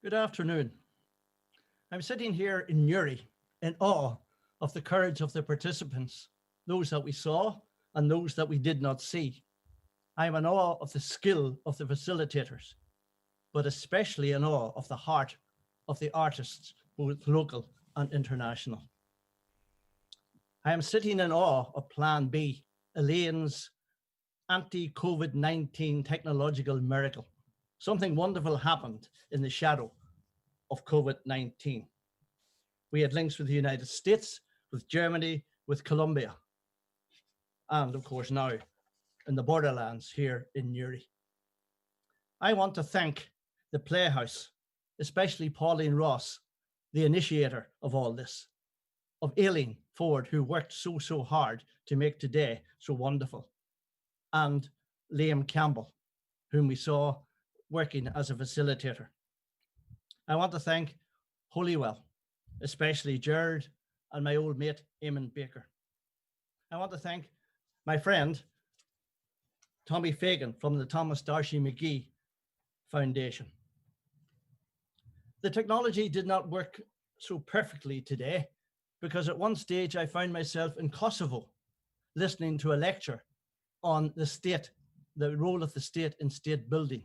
Good afternoon. I'm sitting here in Newry in awe of the courage of the participants, those that we saw and those that we did not see. I'm in awe of the skill of the facilitators, but especially in awe of the heart of the artists, both local and international. I am sitting in awe of Plan B, Elaine's anti-COVID 19 technological miracle. Something wonderful happened in the shadow of COVID 19. We had links with the United States, with Germany, with Colombia, and of course now in the borderlands here in Newry. I want to thank the Playhouse, especially Pauline Ross, the initiator of all this, of Aileen Ford, who worked so hard to make today so wonderful, and Liam Campbell, whom we saw working as a facilitator. I want to thank Holywell, especially Jared and my old mate, Eamon Baker. I want to thank my friend, Tommy Fagan from the Thomas Darcy McGee Foundation. The technology did not work so perfectly today because at one stage I found myself in Kosovo listening to a lecture on the state, the role of the state in state building.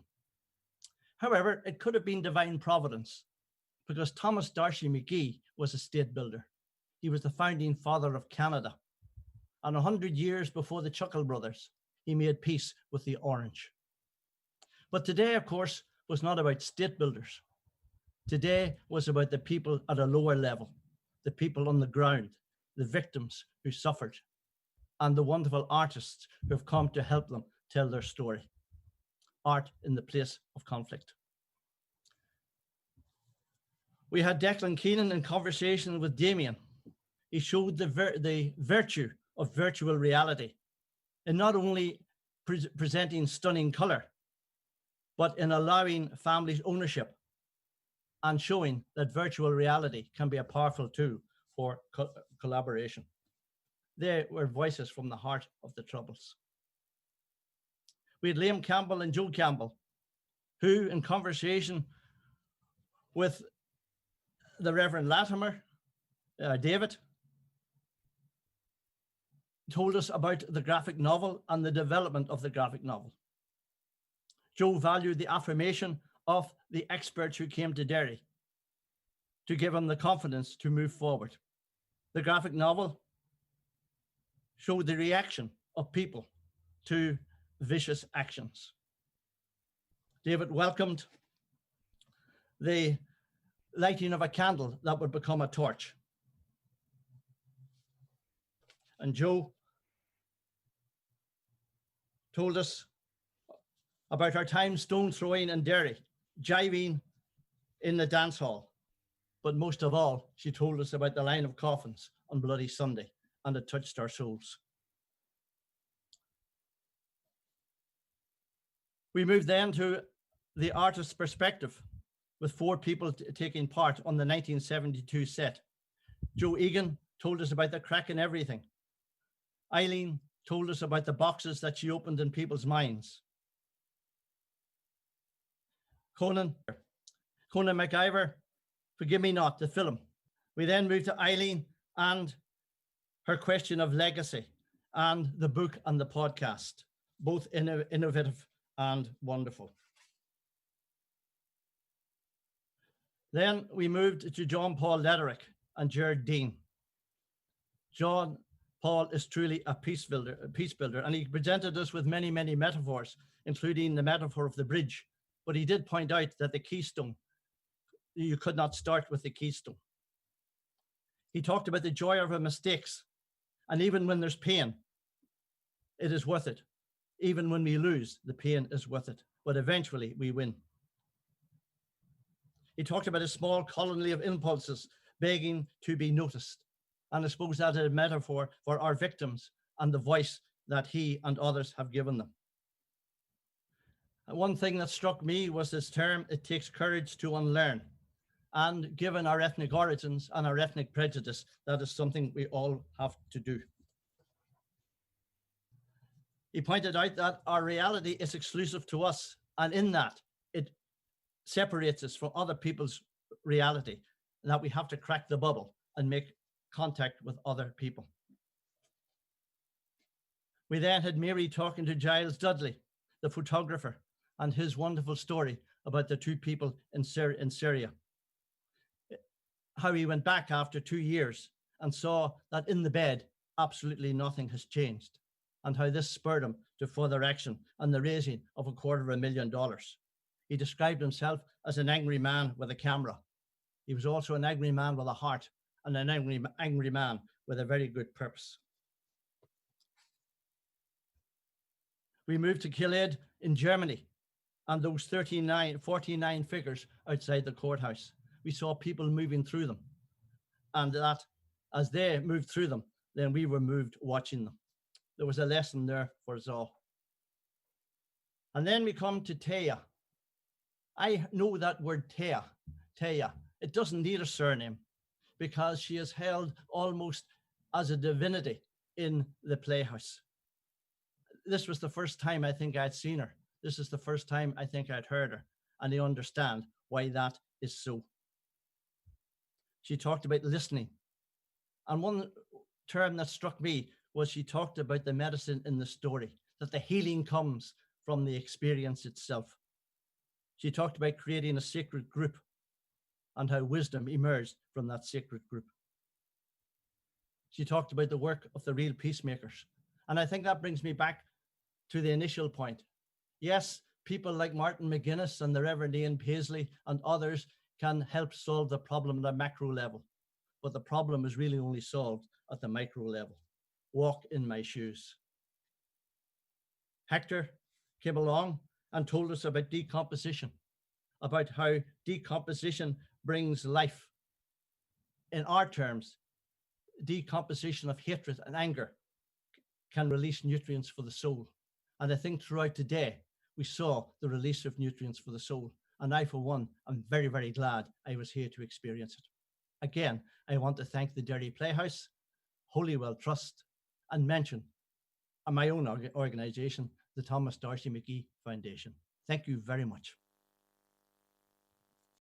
However, it could have been divine providence because Thomas Darcy McGee was a state builder. He was the founding father of Canada. And 100 years before the Chuckle Brothers, he made peace with the Orange. But today, of course, was not about state builders. Today was about the people at a lower level, the people on the ground, the victims who suffered, and the wonderful artists who have come to help them tell their story. Art in the place of conflict. We had Declan Keenan in conversation with Damien. He showed the virtue of virtual reality in not only presenting stunning color, but in allowing families ownership and showing that virtual reality can be a powerful tool for collaboration. They were voices from the heart of the Troubles. We had Liam Campbell and Joe Campbell, who in conversation with the Reverend Latimer, David, told us about the graphic novel and the development of the graphic novel. Joe valued the affirmation of the experts who came to Derry to give him the confidence to move forward. The graphic novel showed the reaction of people to vicious actions. David welcomed the lighting of a candle that would become a torch. And Joe told us about our time stone throwing in Derry, jiving in the dance hall. But most of all, she told us about the line of coffins on Bloody Sunday, and it touched our souls. We moved then to the artist's perspective, with 4 people taking part on the 1972 set. Joe Egan told us about the crack in everything. Eileen told us about the boxes that she opened in people's minds. Conan McIver, Forgive Me Not, the film. We then moved to Eileen and her question of legacy and the book and the podcast, both innovative and wonderful. Then we moved to John Paul Lederick and Jared Dean. John Paul is truly a peace builder, and he presented us with many metaphors, including the metaphor of the bridge. But he did point out that the keystone, you could not start with the keystone. He talked about the joy of our mistakes, and even when there's pain, it is worth it. Even when we lose, the pain is worth it, but eventually we win. He talked about a small colony of impulses begging to be noticed. And I suppose that is a metaphor for our victims and the voice that he and others have given them. One thing that struck me was this term, it takes courage to unlearn. And given our ethnic origins and our ethnic prejudice, that is something we all have to do. He pointed out that our reality is exclusive to us, and in that, it separates us from other people's reality, and that we have to crack the bubble and make contact with other people. We then had Mary talking to Giles Dudley, the photographer, and his wonderful story about the two people in Syria. How he went back after 2 years and saw that in the bed, absolutely nothing has changed, and how this spurred him to further action and the raising of $250,000. He described himself as an angry man with a camera. He was also an angry man with a heart, and an angry man with a very good purpose. We moved to Killade in Germany, and those 49 figures outside the courthouse. We saw people moving through them, and that as they moved through them, then we were moved watching them. There was a lesson there for us all. And then we come to Taya. I know that word Taya. It doesn't need a surname, because she is held almost as a divinity in the Playhouse. This was the first time I think I'd seen her. This is the first time I think I'd heard her, and I understand why that is so. She talked about listening. And one term that struck me was she talked about the medicine in the story, that the healing comes from the experience itself. She talked about creating a sacred group and how wisdom emerged from that sacred group. She talked about the work of the real peacemakers. And I think that brings me back to the initial point. Yes, people like Martin McGuinness and the Reverend Ian Paisley and others can help solve the problem at a macro level, but the problem is really only solved at the micro level. Walk in my shoes. Hector came along and told us about decomposition, about how decomposition brings life. In our terms, decomposition of hatred and anger can release nutrients for the soul. And I think throughout the day, we saw the release of nutrients for the soul. And I, for one, am very, very glad I was here to experience it. Again, I want to thank the Derry Playhouse, Holywell Trust, and mention my own organization, the Thomas Darcy McGee Foundation. Thank you very much.